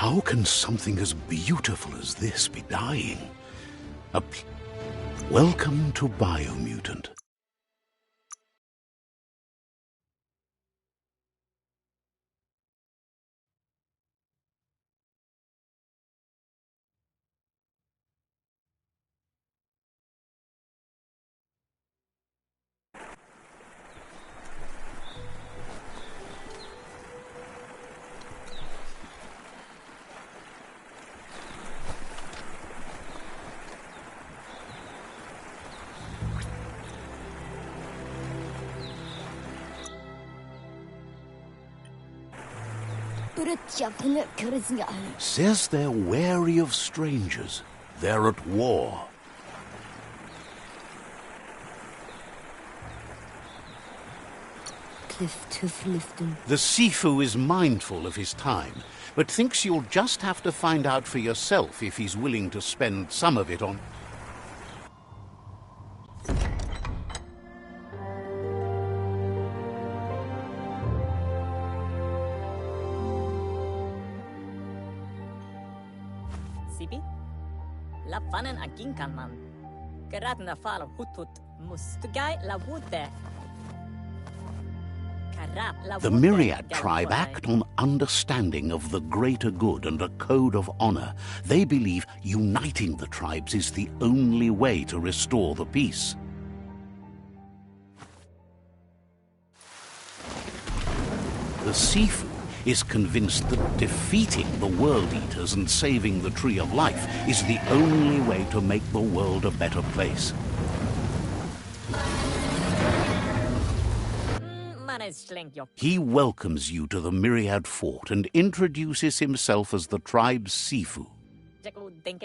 How can something as beautiful as this be dying? Welcome to Biomutant. Says they're wary of strangers. They're at war. The Sifu is mindful of his time, but thinks you'll just have to find out for yourself if he's willing to spend some of it on... Sibi? La vanen agin kan man. Geradna fal hutut mustugai la wute. The Myriad tribe act on understanding of the greater good and a code of honor. They believe uniting the tribes is the only way to restore the peace. The Sifu is convinced that defeating the World Eaters and saving the Tree of Life is the only way to make the world a better place. He welcomes you to the Myriad Fort and introduces himself as the tribe's Sifu.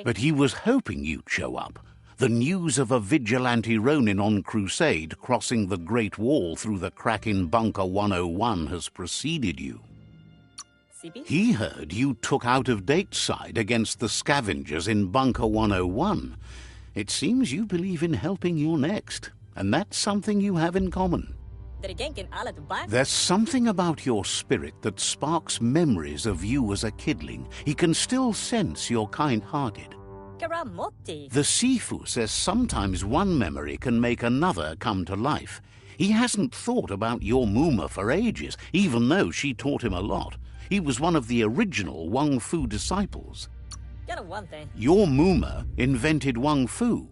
But he was hoping you'd show up. The news of a vigilante Ronin on crusade crossing the Great Wall through the crack in Bunker 101 has preceded you. He heard you took out-of-date side against the scavengers in Bunker 101. It seems you believe in helping your next, and that's something you have in common. There's something about your spirit that sparks memories of you as a kidling. He can still sense you're kind-hearted. The Sifu says sometimes one memory can make another come to life. He hasn't thought about your Muma for ages, even though she taught him a lot. He was one of the original Wang Fu disciples. Your Muma invented Wang Fu.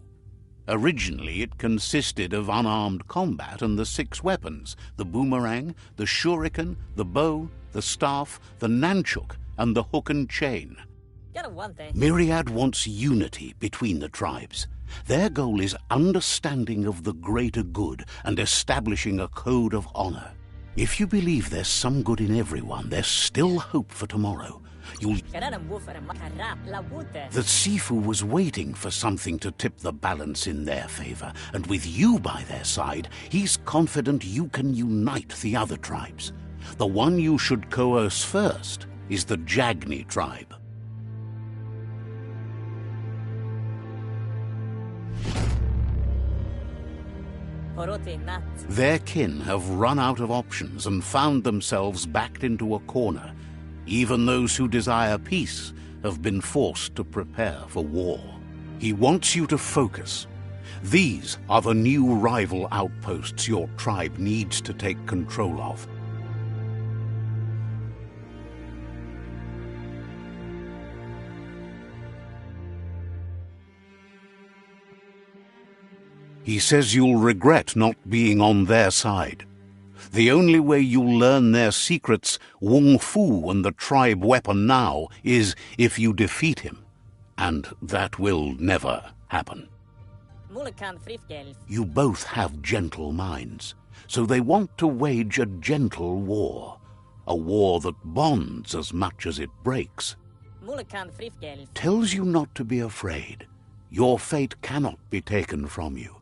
Originally, it consisted of unarmed combat and the 6 weapons: the boomerang, the shuriken, the bow, the staff, the nunchuk, and the hook and chain. Myriad wants unity between the tribes. Their goal is understanding of the greater good and establishing a code of honor. If you believe there's some good in everyone, there's still hope for tomorrow. The Sifu was waiting for something to tip the balance in their favor, and with you by their side, he's confident you can unite the other tribes. The one you should coerce first is the Jagni tribe. Their kin have run out of options and found themselves backed into a corner. Even those who desire peace have been forced to prepare for war. He wants you to focus. These are the new rival outposts your tribe needs to take control of. He says you'll regret not being on their side. The only way you'll learn their secrets, Wung Fu and the tribe weapon now, is if you defeat him. And that will never happen. You both have gentle minds, so they want to wage a gentle war. A war that bonds as much as it breaks. Tells you not to be afraid. Your fate cannot be taken from you.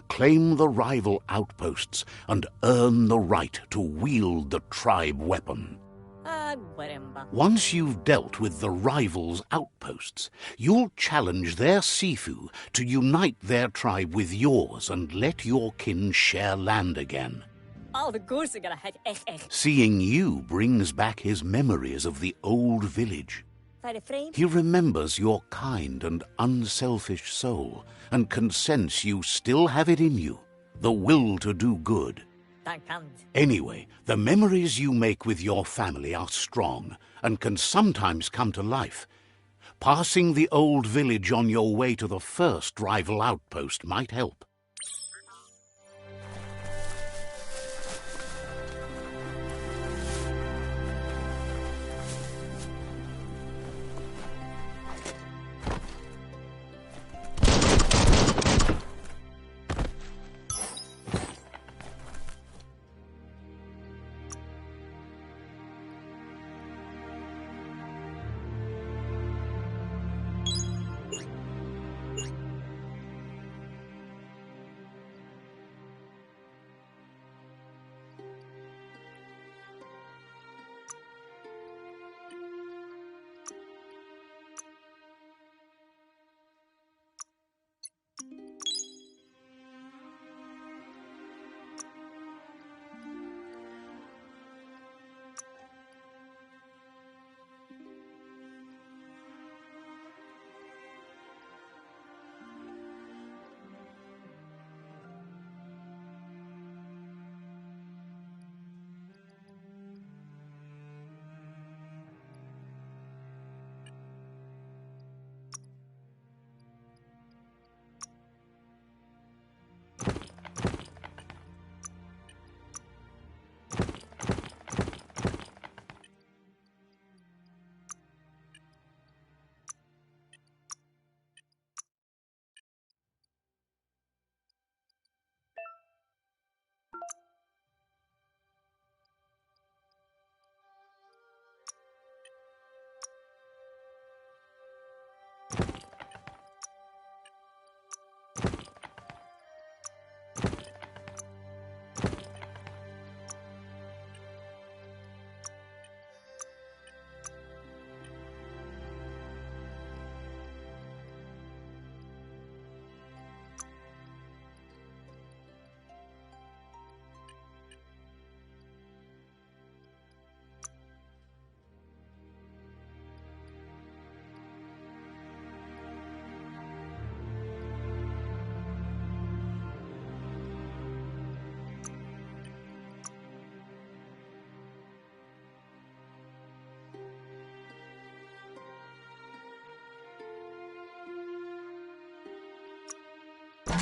Claim the rival outposts and earn the right to wield the tribe weapon. Once you've dealt with the rivals' outposts, you'll challenge their Sifu to unite their tribe with yours and let your kin share land again. Seeing you brings back his memories of the old village. He remembers your kind and unselfish soul and can sense you still have it in you, the will to do good. Anyway, the memories you make with your family are strong and can sometimes come to life. Passing the old village on your way to the first rival outpost might help.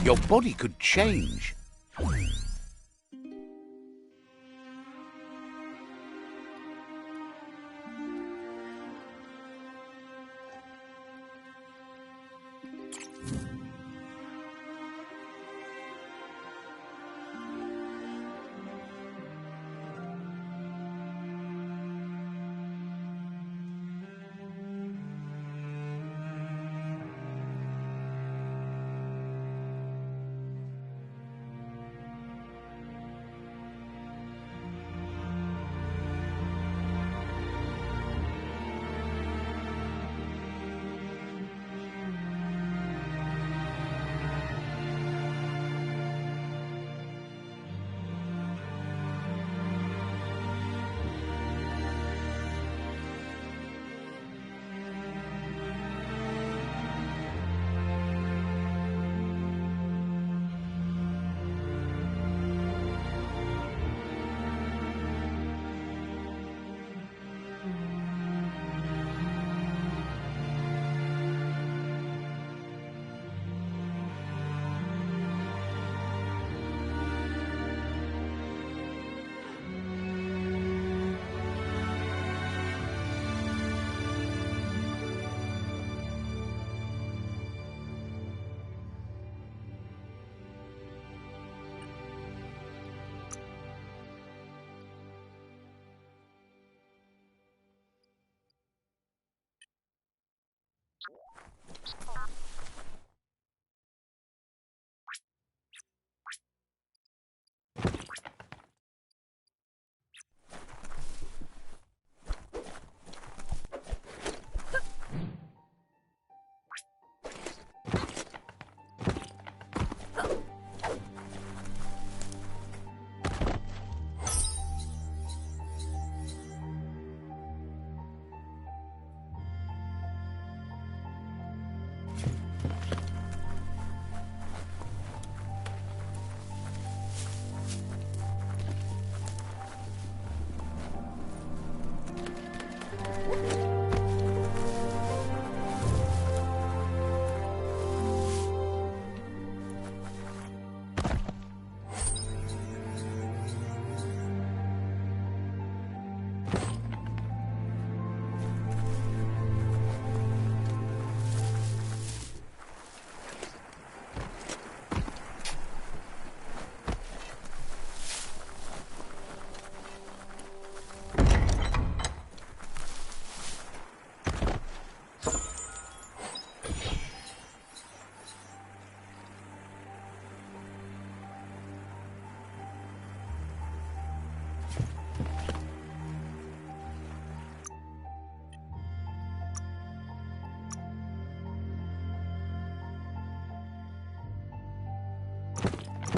Your body could change.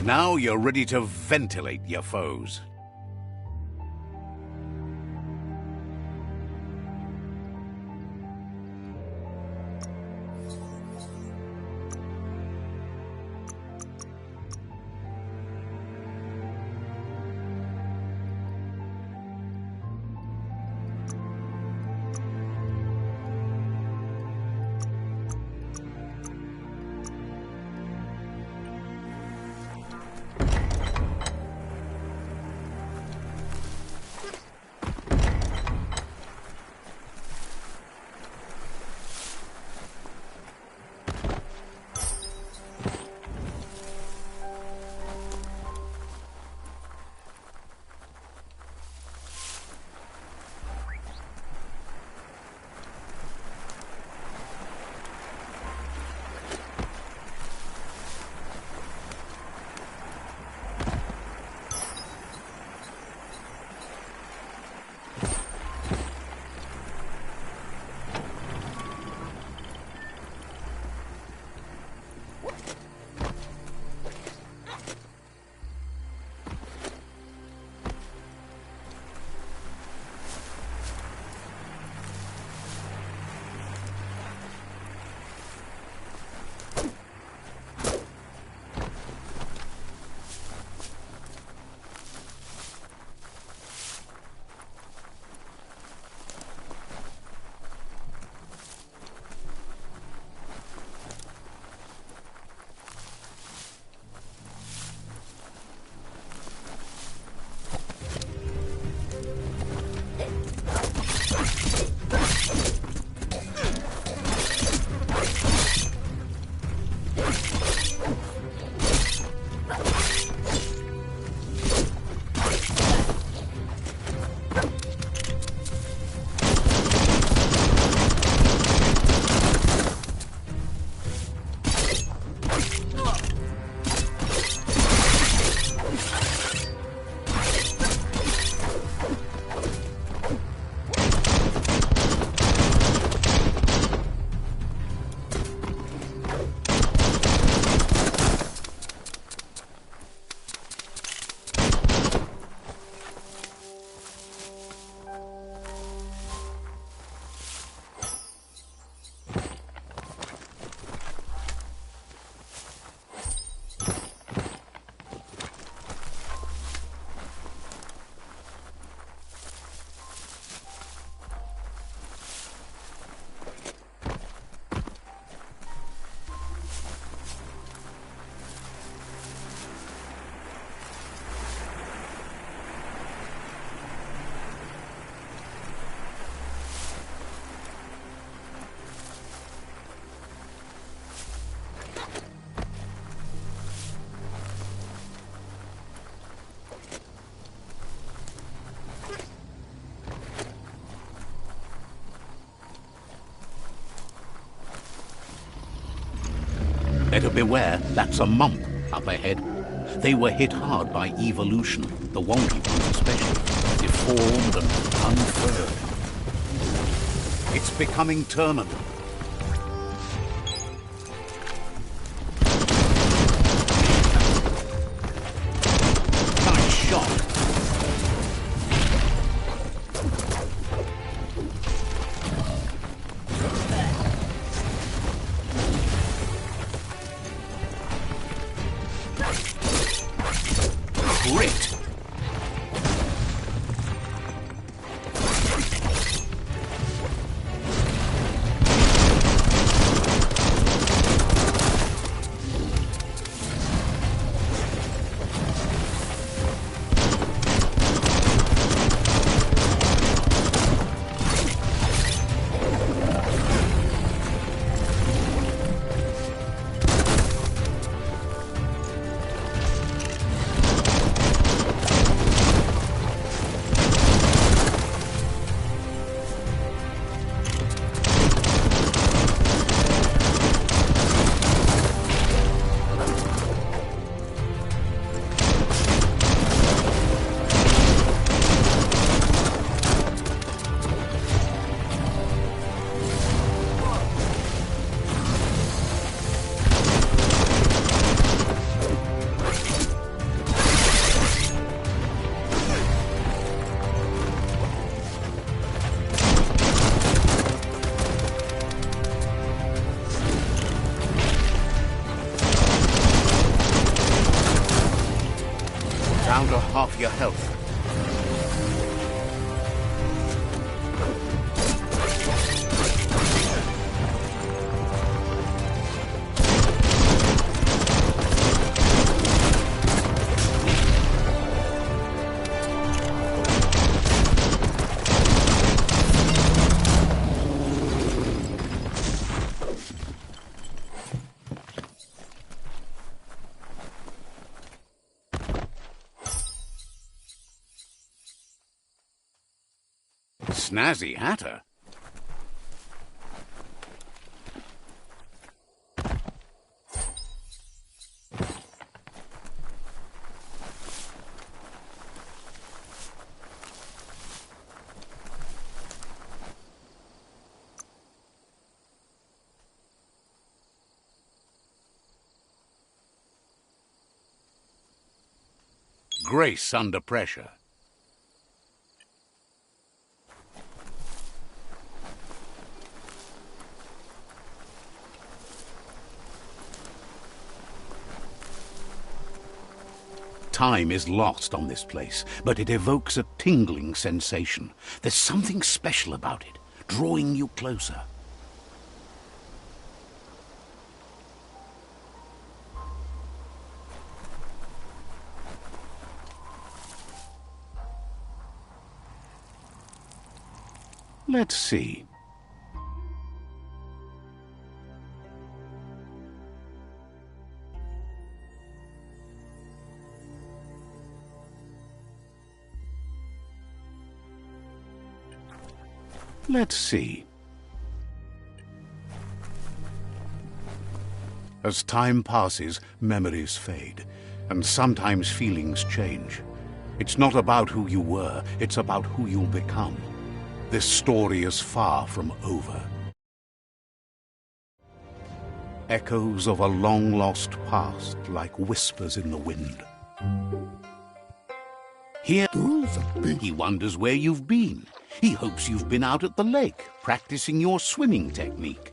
Now you're ready to ventilate your foes. Better beware, that's a mump up ahead. They were hit hard by evolution, the wonky ones especially, deformed and unfurred. It's becoming terminal. Nice shot. Great. half your health. Snazzy Hatter? Grace under pressure. Time is lost on this place, but it evokes a tingling sensation. There's something special about it, drawing you closer. Let's see. Let's see. As time passes, memories fade, and sometimes feelings change. It's not about who you were, it's about who you'll become. This story is far from over. Echoes of a long-lost past, like whispers in the wind. Here, he wonders where you've been. He hopes you've been out at the lake, practicing your swimming technique.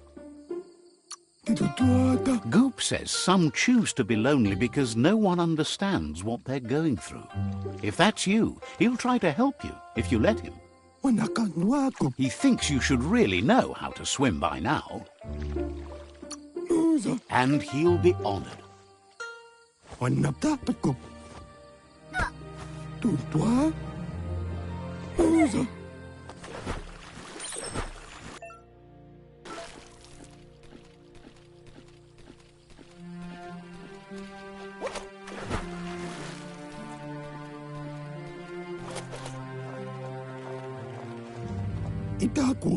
Goop says some choose to be lonely because no one understands what they're going through. If that's you, he'll try to help you, if you let him. He thinks you should really know how to swim by now. And he'll be honored.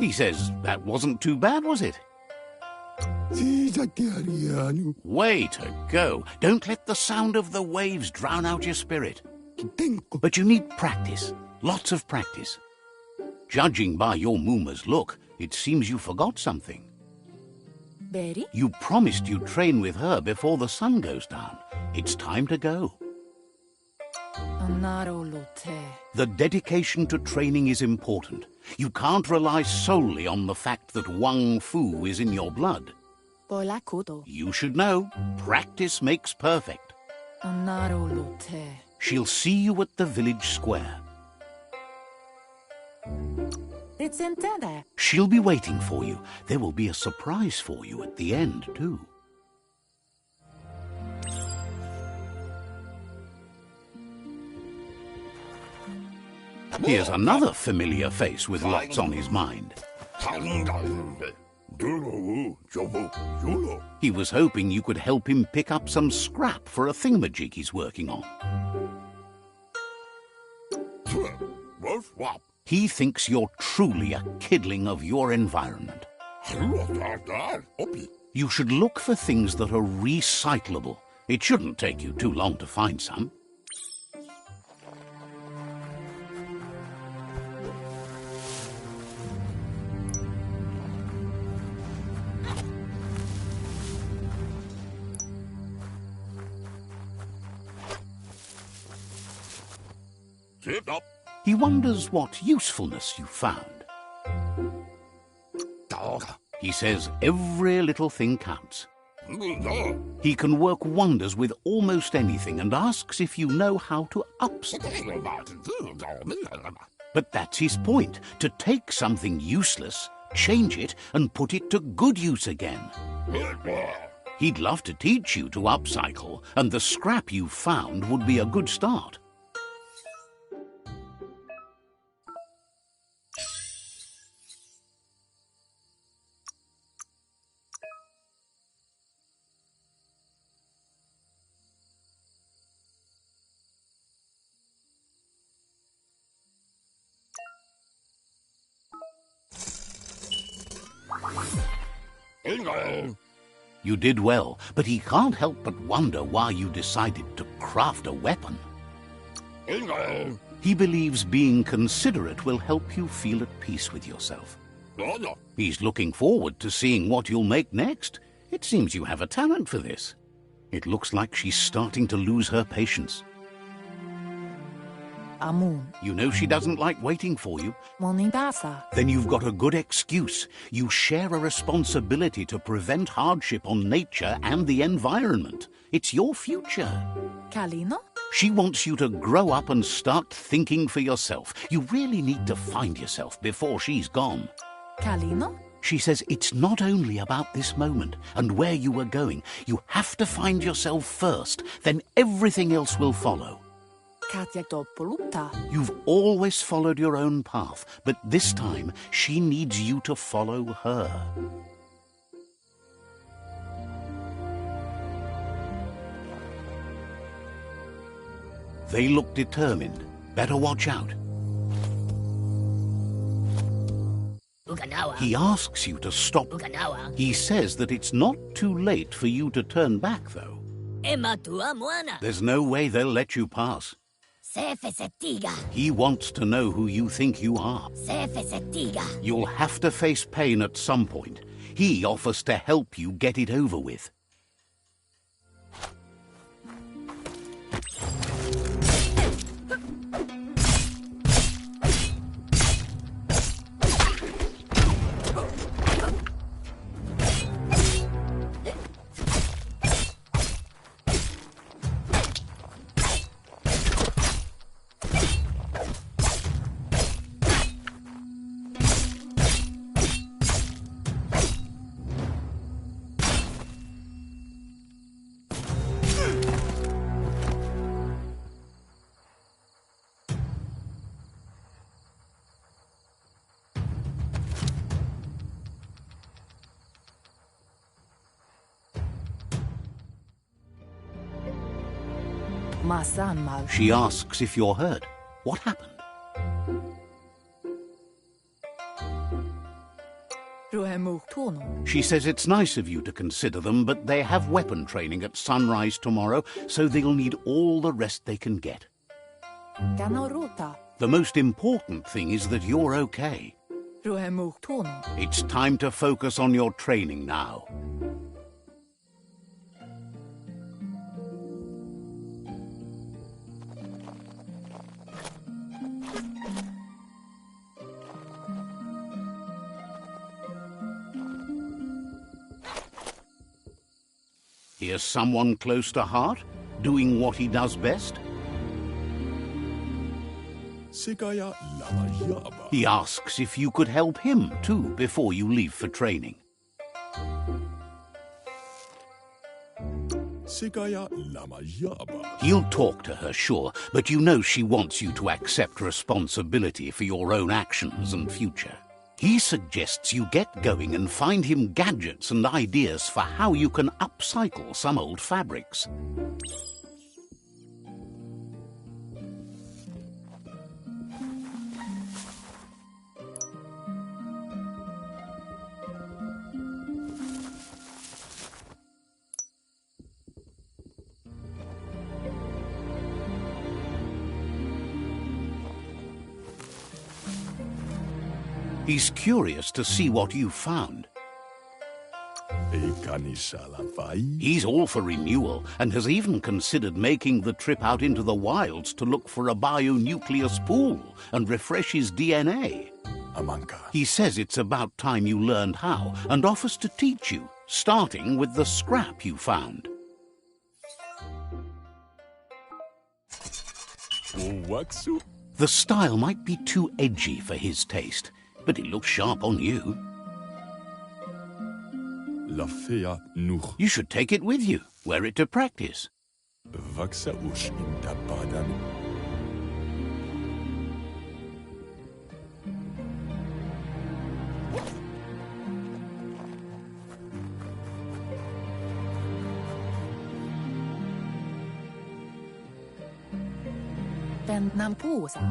He says that wasn't too bad, was it? Way to go. Don't let the sound of the waves drown out your spirit. But you need practice. Lots of practice. Judging by your Mooma's look, it seems you forgot something. Betty? You promised you'd train with her before the sun goes down. It's time to go. The dedication to training is important. You can't rely solely on the fact that Wang Fu is in your blood. You should know, practice makes perfect. She'll see you at the village square. She'll be waiting for you. There will be a surprise for you at the end, too. Here's another familiar face with lots on his mind. He was hoping you could help him pick up some scrap for a thingamajig he's working on. He thinks you're truly a kidling of your environment. You should look for things that are recyclable. It shouldn't take you too long to find some. He wonders what usefulness you found. He says every little thing counts. He can work wonders with almost anything and asks if you know how to upcycle. But that's his point, to take something useless, change it, and put it to good use again. He'd love to teach you to upcycle, and the scrap you found would be a good start. You did well, but he can't help but wonder why you decided to craft a weapon. He believes being considerate will help you feel at peace with yourself. He's looking forward to seeing what you'll make next. It seems you have a talent for this. It looks like she's starting to lose her patience. Amun. You know she doesn't like waiting for you. Monidasa. Then you've got a good excuse. You share a responsibility to prevent hardship on nature and the environment. It's your future. Kalino? She wants you to grow up and start thinking for yourself. You really need to find yourself before she's gone. Kalino? She says it's not only about this moment and where you are going. You have to find yourself first, then everything else will follow. You've always followed your own path, but this time she needs you to follow her. They look determined. Better watch out. He asks you to stop. He says that it's not too late for you to turn back, though. There's no way they'll let you pass. He wants to know who you think you are. You'll have to face pain at some point. He offers to help you get it over with. She asks if you're hurt. What happened? She says it's nice of you to consider them, but they have weapon training at sunrise tomorrow, so they'll need all the rest they can get. The most important thing is that you're okay. It's time to focus on your training now. Here's someone close to heart, doing what he does best. He asks if you could help him, too, before you leave for training. He'll talk to her, sure, but you know she wants you to accept responsibility for your own actions and future. He suggests you get going and find him gadgets and ideas for how you can upcycle some old fabrics. He's curious to see what you found. He's all for renewal and has even considered making the trip out into the wilds to look for a bionucleus pool and refresh his DNA. He says it's about time you learned how and offers to teach you, starting with the scrap you found. The style might be too edgy for his taste, but it looks sharp on you. You should take it with you, wear it to practice.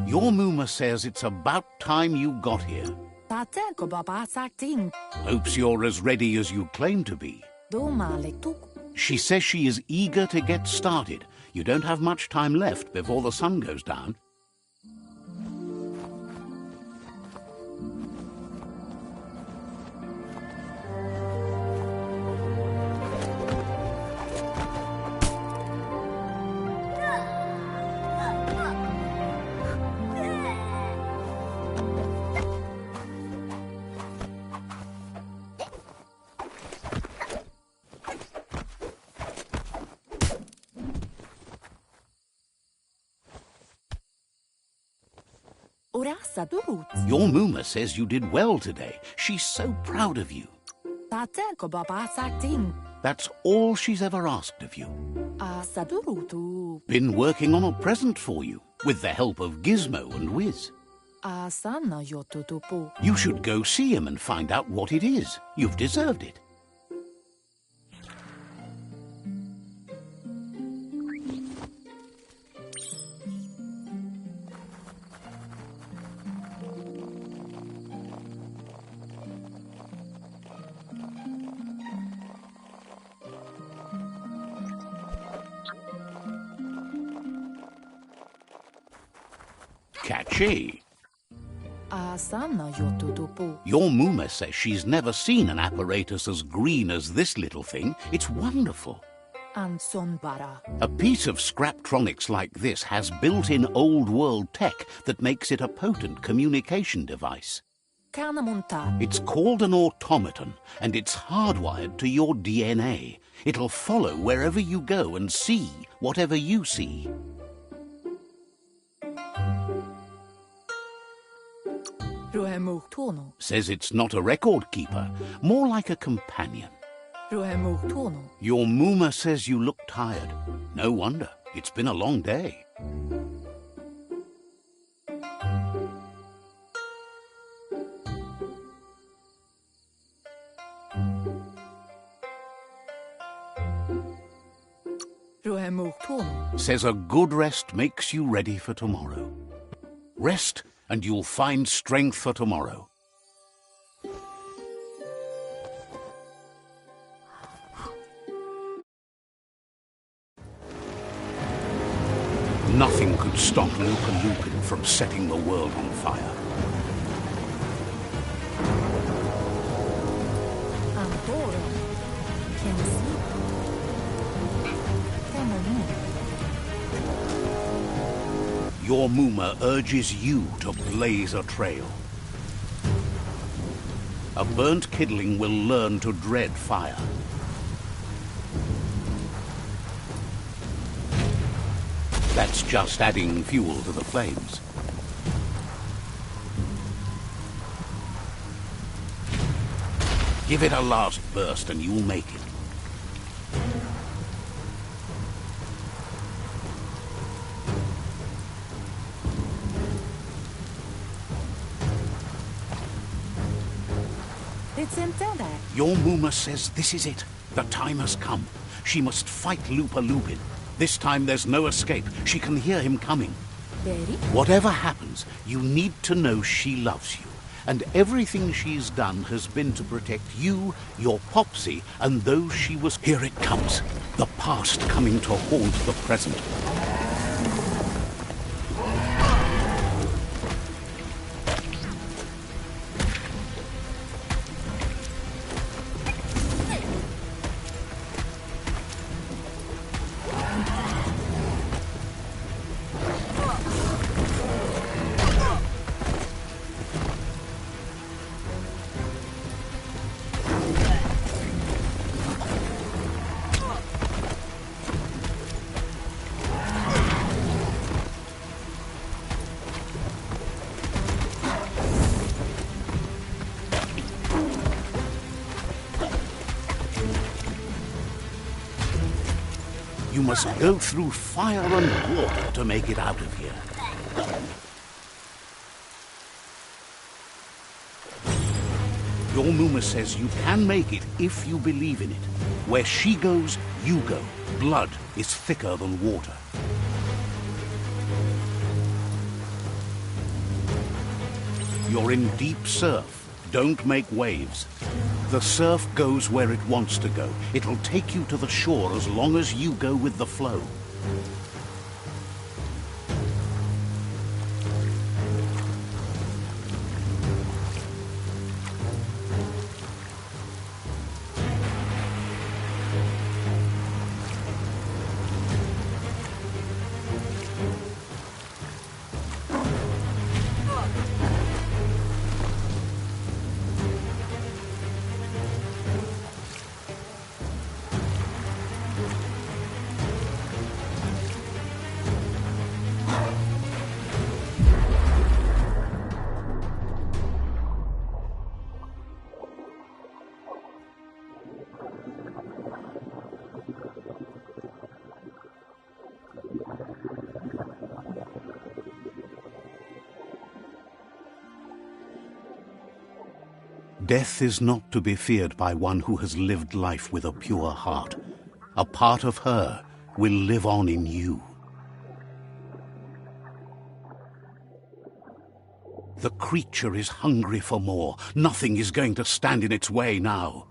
Your Muma says it's about time you got here. Hopes you're as ready as you claim to be. She says she is eager to get started. You don't have much time left before the sun goes down. Your Muma says you did well today. She's so proud of you. That's all she's ever asked of you. Been working on a present for you, with the help of Gizmo and Wiz. You should go see him and find out what it is. You've deserved it. Catchy. Your Muma says she's never seen an apparatus as green as this little thing. It's wonderful. A piece of Scraptronics like this has built-in old-world tech that makes it a potent communication device. It's called an automaton, and it's hardwired to your DNA. It'll follow wherever you go and see whatever you see. Says it's not a record keeper, more like a companion. Your Muma says you look tired. No wonder. It's been a long day. Says a good rest makes you ready for tomorrow. Rest and you'll find strength for tomorrow. Nothing could stop Lupa Lupin from setting the world on fire. Your Muma urges you to blaze a trail. A burnt kidling will learn to dread fire. That's just adding fuel to the flames. Give it a last burst and you'll make it. Your Muma says this is it. The time has come. She must fight Lupa Lupin. This time there's no escape. She can hear him coming. Whatever happens, you need to know she loves you. And everything she's done has been to protect you, your Popsy, and those she was... Here it comes. The past coming to haunt the present. You must go through fire and water to make it out of here. Your Muma says you can make it if you believe in it. Where she goes, you go. Blood is thicker than water. You're in deep surf. Don't make waves. The surf goes where it wants to go. It'll take you to the shore as long as you go with the flow. Death is not to be feared by one who has lived life with a pure heart. A part of her will live on in you. The creature is hungry for more. Nothing is going to stand in its way now.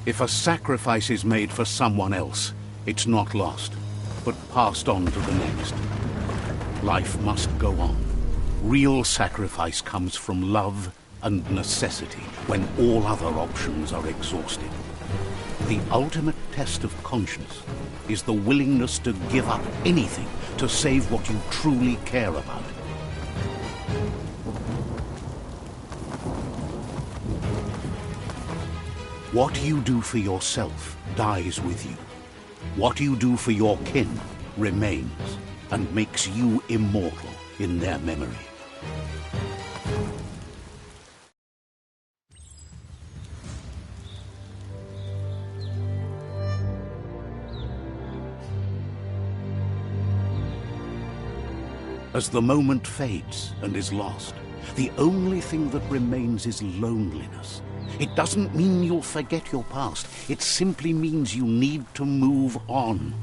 If a sacrifice is made for someone else, it's not lost, but passed on to the next. Life must go on. Real sacrifice comes from love and necessity when all other options are exhausted. The ultimate test of conscience is the willingness to give up anything to save what you truly care about. What you do for yourself dies with you. What you do for your kin remains and makes you immortal in their memory. As the moment fades and is lost, the only thing that remains is loneliness. It doesn't mean you'll forget your past. It simply means you need to move on.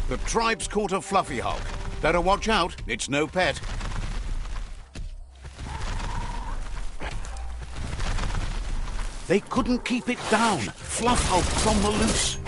The tribe's caught a fluffy hulk. Better watch out, it's no pet. They couldn't keep it down. Fluff hulk's on the loose.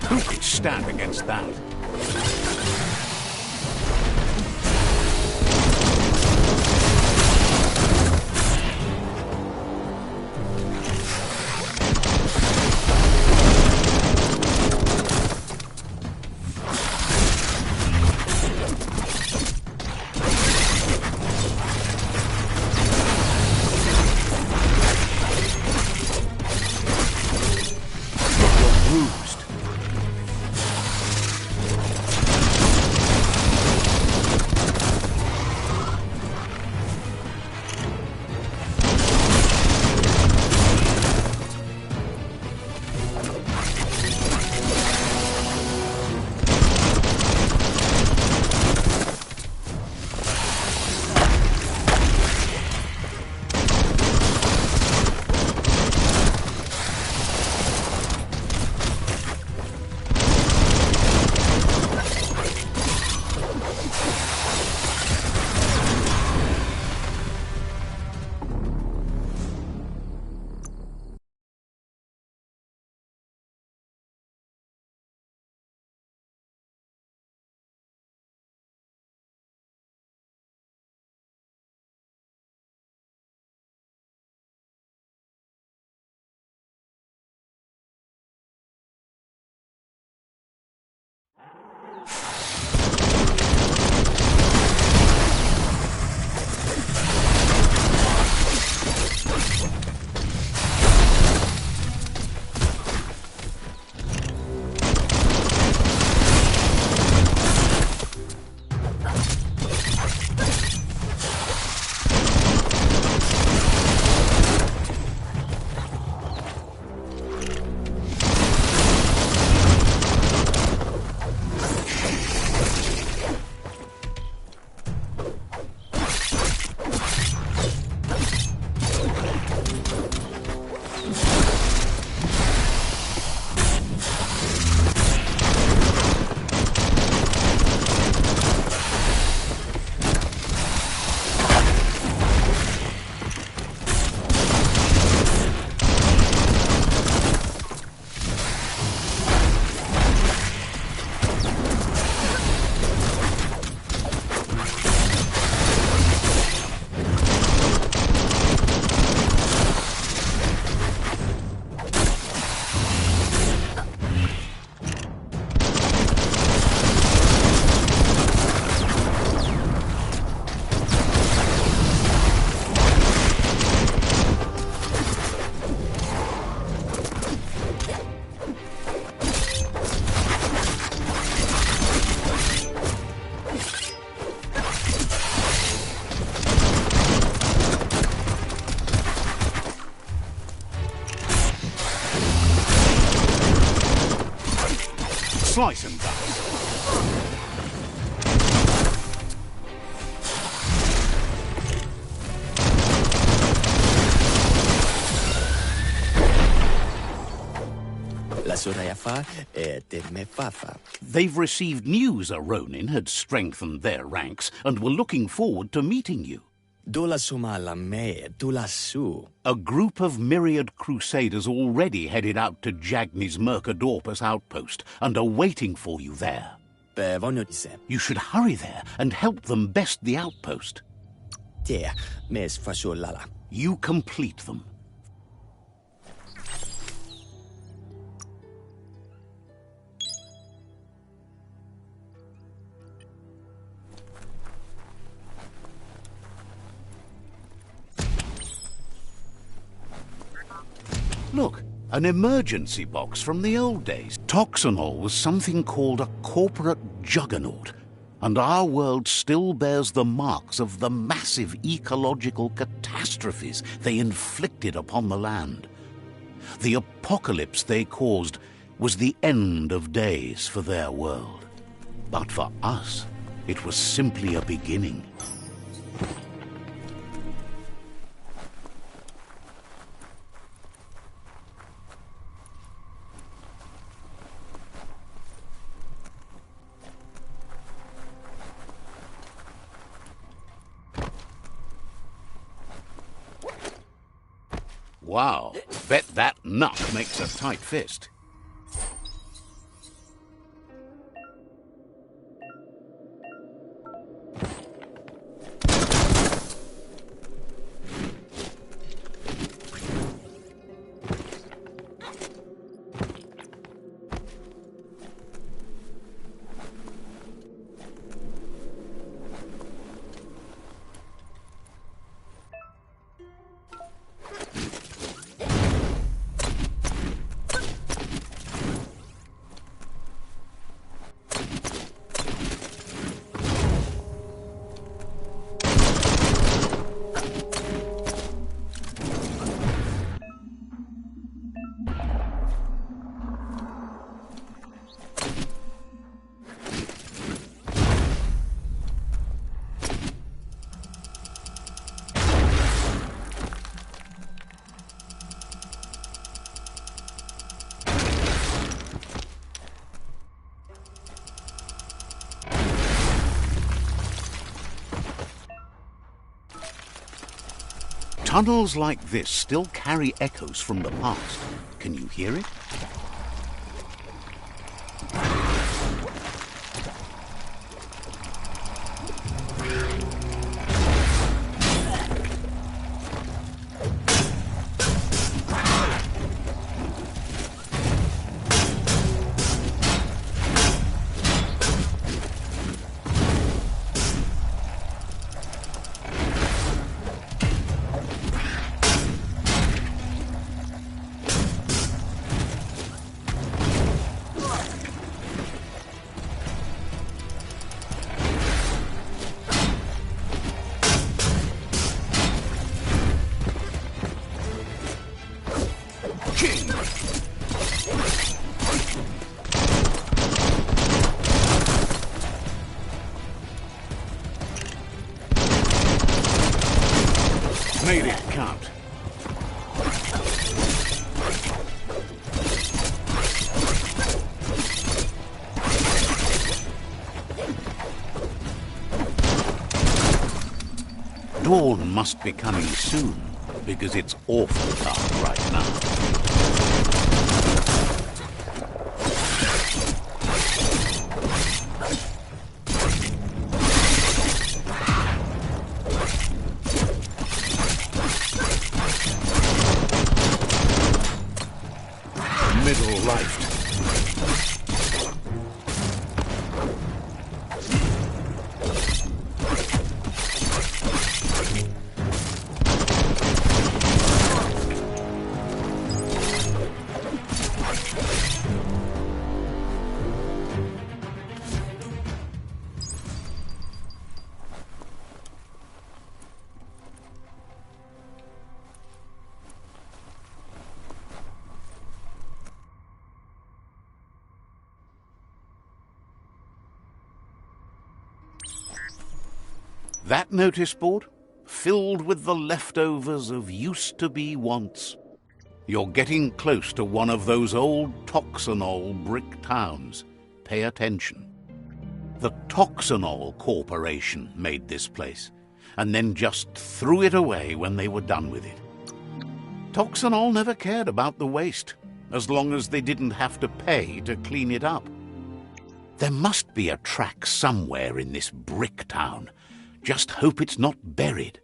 Who could stand against that? You're bruised. Slice and dice. They've received news a Ronin had strengthened their ranks and were looking forward to meeting you. A group of myriad crusaders already headed out to Jagni's Mercadorpus outpost and are waiting for you there. You should hurry there and help them best the outpost. You complete them. Look, an emergency box from the old days. Toxanol was something called a corporate juggernaut, and our world still bears the marks of the massive ecological catastrophes they inflicted upon the land. The apocalypse they caused was the end of days for their world. But for us, it was simply a beginning. Wow, bet that nut makes a tight fist. Tunnels like this still carry echoes from the past. Can you hear it? Made it count. Dawn must be coming soon, because it's awful dark right now. Middle lifed. That notice board, filled with the leftovers of used-to-be wants. You're getting close to one of those old Toxanol brick towns. Pay attention. The Toxanol Corporation made this place, and then just threw it away when they were done with it. Toxanol never cared about the waste, as long as they didn't have to pay to clean it up. There must be a track somewhere in this brick town. Just hope it's not buried.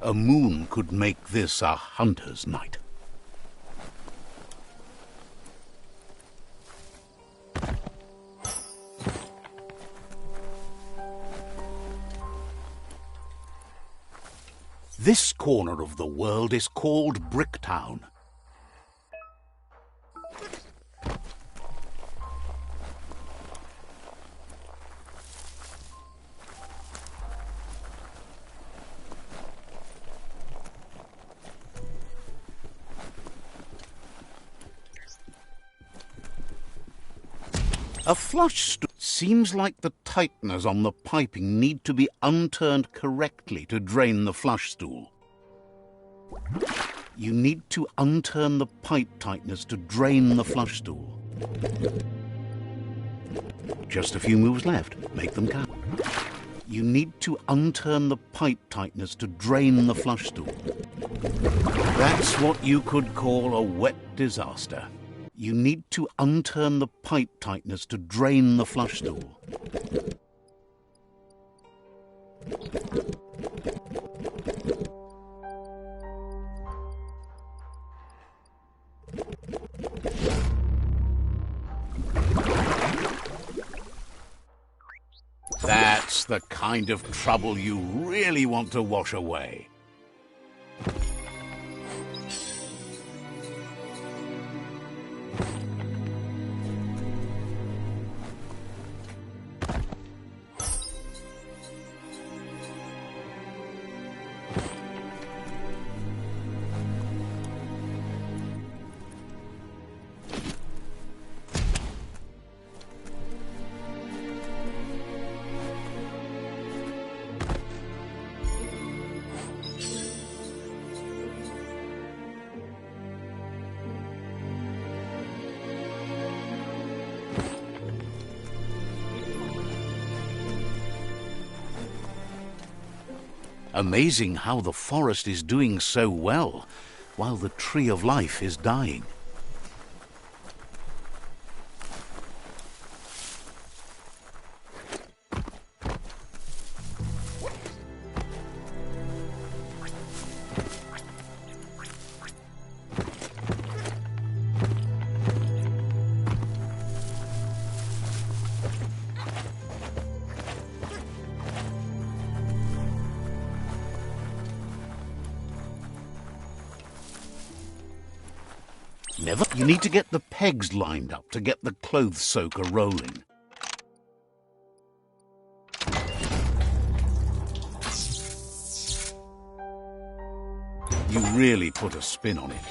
A moon could make this a hunter's night. This corner of the world is called Bricktown. A flush stool. Seems like the tighteners on the piping need to be unturned correctly to drain the flush stool. You need to unturn the pipe tighteners to drain the flush stool. Just a few moves left. Make them count. You need to unturn the pipe tighteners to drain the flush stool. That's what you could call a wet disaster. You need to unturn the pipe tighteners to drain the flush stool. That's the kind of trouble you really want to wash away. Amazing how the forest is doing so well, while the tree of life is dying. You need to get the pegs lined up to get the clothes soaker rolling. You really put a spin on it.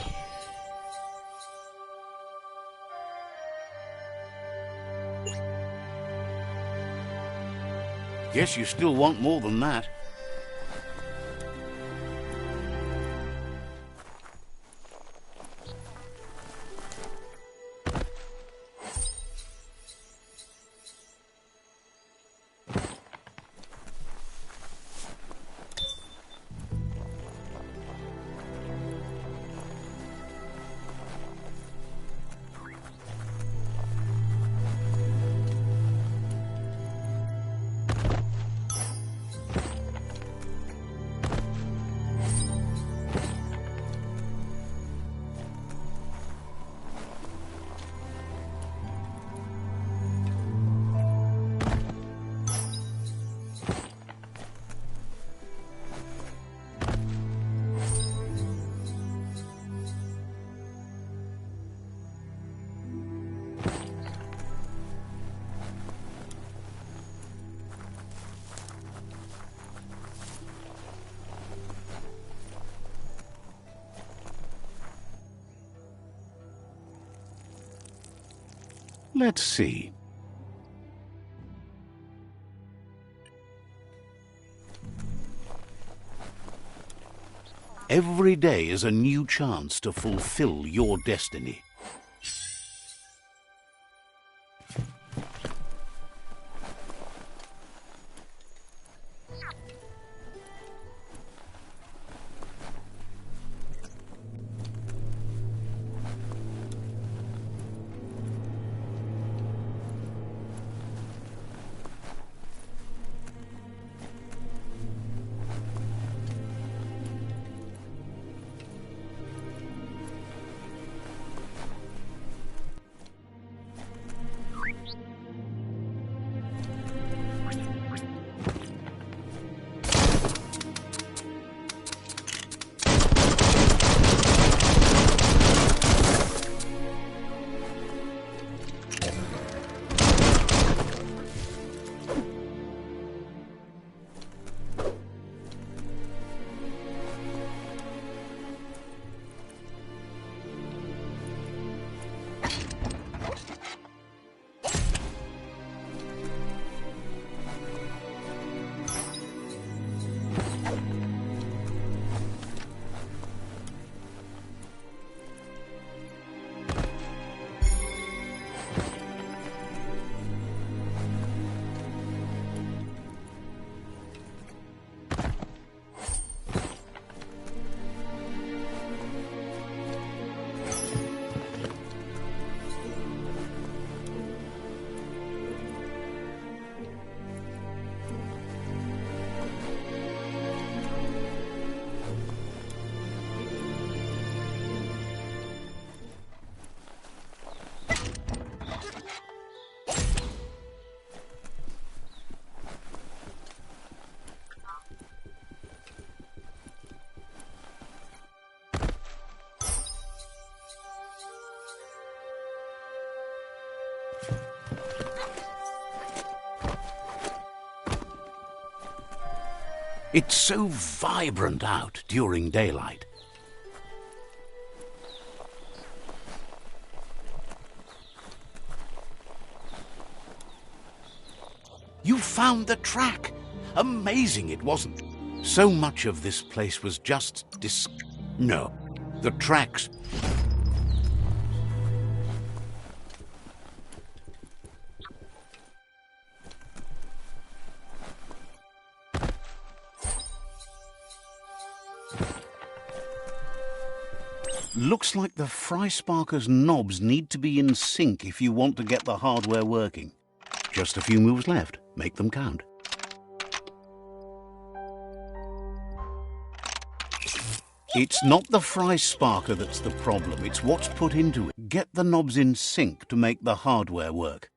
Guess you still want more than that. Let's see. Every day is a new chance to fulfill your destiny. It's so vibrant out during daylight. You found the track! Amazing it wasn't. So much of this place was just No, the tracks. Looks like the Fry Sparker's knobs need to be in sync if you want to get the hardware working. Just a few moves left. Make them count. It's not the Fry Sparker that's the problem, it's what's put into it. Get the knobs in sync to make the hardware work.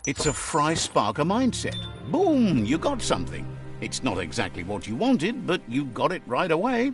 It's a Fry Sparker mindset. Boom, you got something. It's not exactly what you wanted, but you got it right away.